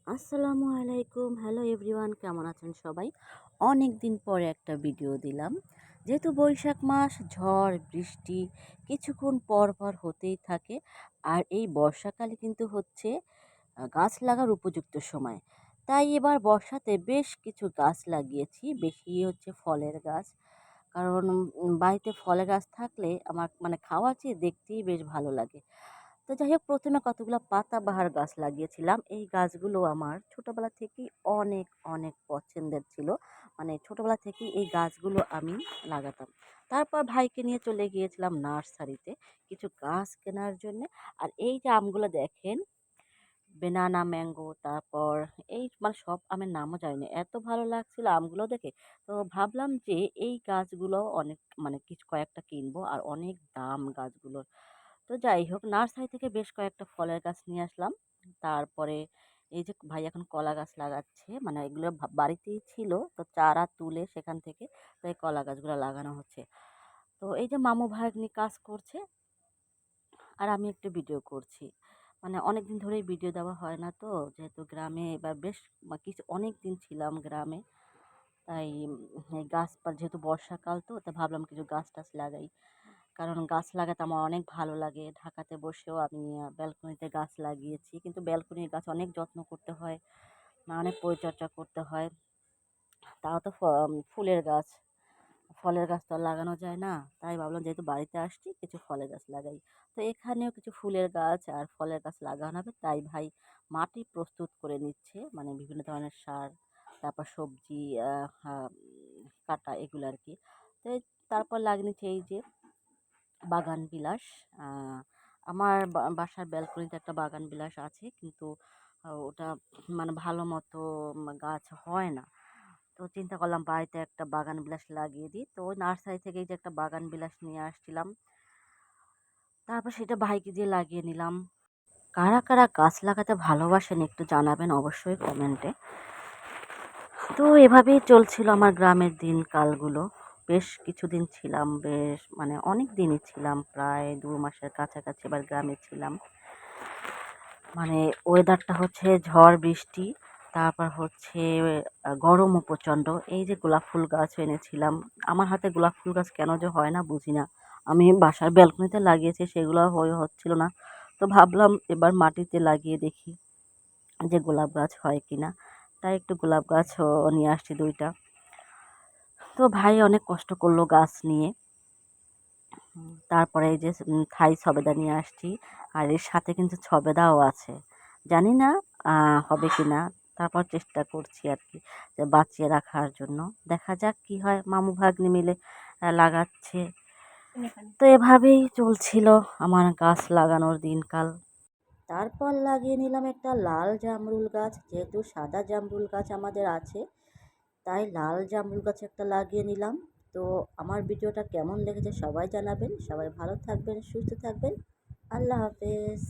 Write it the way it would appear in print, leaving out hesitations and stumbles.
আসসালামু আলাইকুম। Hello everyone, কেমন আছেন সবাই? অনেক দিন পরে একটা ভিডিও দিলাম। যেহেতু বৈশাখ মাস, ঝড় বৃষ্টি কিছুক্ষণ পর পর হতেই থাকে। আর এই বর্ষাকালে কিন্তু হচ্ছে গাছ লাগার উপযুক্ত সময়। তাই এবার বর্ষাতে বেশ কিছু গাছ লাগিয়েছি, বেশি হচ্ছে ফলের গাছ। কারণ বাড়িতে ফলের গাছ থাকলে আমার মানে খাওয়ার চেয়ে দেখতেই বেশ ভালো লাগে। তো যাই হোক, ১ম এ কতগুলো পাতাবাহার গাছ লাগিয়েছিলাম। এই গাছগুলো আমার ছোটবেলা থেকেই অনেক, অনেক পছন্দের ছিল। মানে ছোটবেলা থেকেই এই গাছগুলো আমি লাগাতাম। তারপর ভাইকে নিয়ে চলে গিয়েছিলাম নার্সারিতে কিছু গাছ কেনার জন্যে। আর এই যে আমগুলো দেখেন, বেনানা ম্যাঙ্গো, তারপর এই মানে সব আমের নামও জানি না। এত ভালো লাগছিল আমগুলো দেখে। তো ভাবলাম যে এই গাছগুলো অনেক মানে কিছু কয়েকটা কিনবো, আর অনেক দাম গাছগুলোর। তো যাই হোক, নার্সারি থেকে বেশ কয়েকটা ফলের গাছ নিয়ে আসলাম। তারপরে এই যে ভাই এখন কলা গাছ লাগাচ্ছে, মানে এগুলো বাড়িতেই ছিল, তো চারা তুলে সেখান থেকে তো এই কলা গাছগুলো লাগানো হচ্ছে। তো এই যে মামু ভাগ্নি কাজ করছে, আর আমি একটু ভিডিও করছি। মানে অনেকদিন ধরেই ভিডিও দেওয়া হয় না, তো যেহেতু গ্রামে এবার বেশ কিছু অনেক দিন ছিলাম গ্রামে। তাই এই যেহেতু বর্ষাকাল, তো তা ভাবলাম কিছু গাছ টাছ লাগাই। কারণ গাছ লাগাতে আমার অনেক ভালো লাগে। ঢাকাতে বসেও আমি ব্যালকনিতে গাছ লাগিয়েছি। কিন্তু ব্যালকনির গাছ অনেক যত্ন করতে হয়, অনেক পরিচর্যা করতে হয়। তাও তো ফুলের গাছ, ফলের গাছ তো আর লাগানো যায় না। তাই ভাবলাম যেহেতু বাড়িতে আসছি কিছু ফলের গাছ লাগাই। তো এখানেও কিছু ফুলের গাছ আর ফলের গাছ লাগানো হবে। তাই ভাই মাটি প্রস্তুত করে নিচ্ছে, মানে বিভিন্ন ধরনের সার, তারপর সবজি কাটা এগুলো আর কি। তো তারপর লাগিয়ে নিচ্ছে এই যে বাগান বিলাস। আহ, আমার বাসার ব্যালকনিতে একটা বাগান বিলাস আছে, কিন্তু ওটা মানে ভালো মতো গাছ হয় না। তো চিন্তা করলাম বাড়িতে একটা বাগান বিলাস লাগিয়ে দিই। তো ওই নার্সারি থেকে এই যে একটা বাগান বিলাস নিয়ে আসছিলাম, তারপর সেটা ভাইকে দিয়ে লাগিয়ে নিলাম। কারা কারা গাছ লাগাতে ভালোবাসেন একটু জানাবেন অবশ্যই কমেন্টে। তো এভাবেই চলছিল আমার গ্রামের দিনকালগুলো। বেশ কিছুদিন ছিলাম, বেশ মানে অনেক দিনই ছিলাম, প্রায় ২ মাসের কাছাকাছি এবার গ্রামে ছিলাম। মানে ওয়েদারটা হচ্ছে ঝড় বৃষ্টি, তারপর হচ্ছে গরমও প্রচণ্ড। এই যে গোলাপ ফুল গাছ এনেছিলাম, আমার হাতে গোলাপ ফুল গাছ কেন যে হয় না বুঝি না। আমি বাসার ব্যালকনিতে লাগিয়েছি, সেগুলো হচ্ছিল না। তো ভাবলাম এবার মাটিতে লাগিয়ে দেখি যে গোলাপ গাছ হয় কিনা। তাই একটু গোলাপ গাছও নিয়ে আসছি ২টা। তো ভাই অনেক কষ্ট করলো গাছ নিয়ে। তারপরে এই যে থাই সবেদা নিয়ে আসছি, আর এর সাথে কিন্তু ছবেদাও আছে। জানি না হবে কি না, তারপর চেষ্টা করছি আর কি যে বাঁচিয়ে রাখার জন্য। দেখা যাক কি হয়, মামু ভাগ্নি মিলে লাগাচ্ছে। তো এভাবেই চলছিল আমার গাছ লাগানোর দিনকাল। তারপর লাগিয়ে নিলাম একটা লাল জামরুল গাছ, যেহেতু সাদা জামরুল গাছ আমাদের আছে, তাই লাল জামরুল গাছ একটা লাগিয়ে নিলাম। তো আমার ভিডিওটা কেমন লেগেছে সবাই জানাবেন। সবাই ভালো থাকবেন, সুস্থ থাকবেন। আল্লাহ হাফেজ।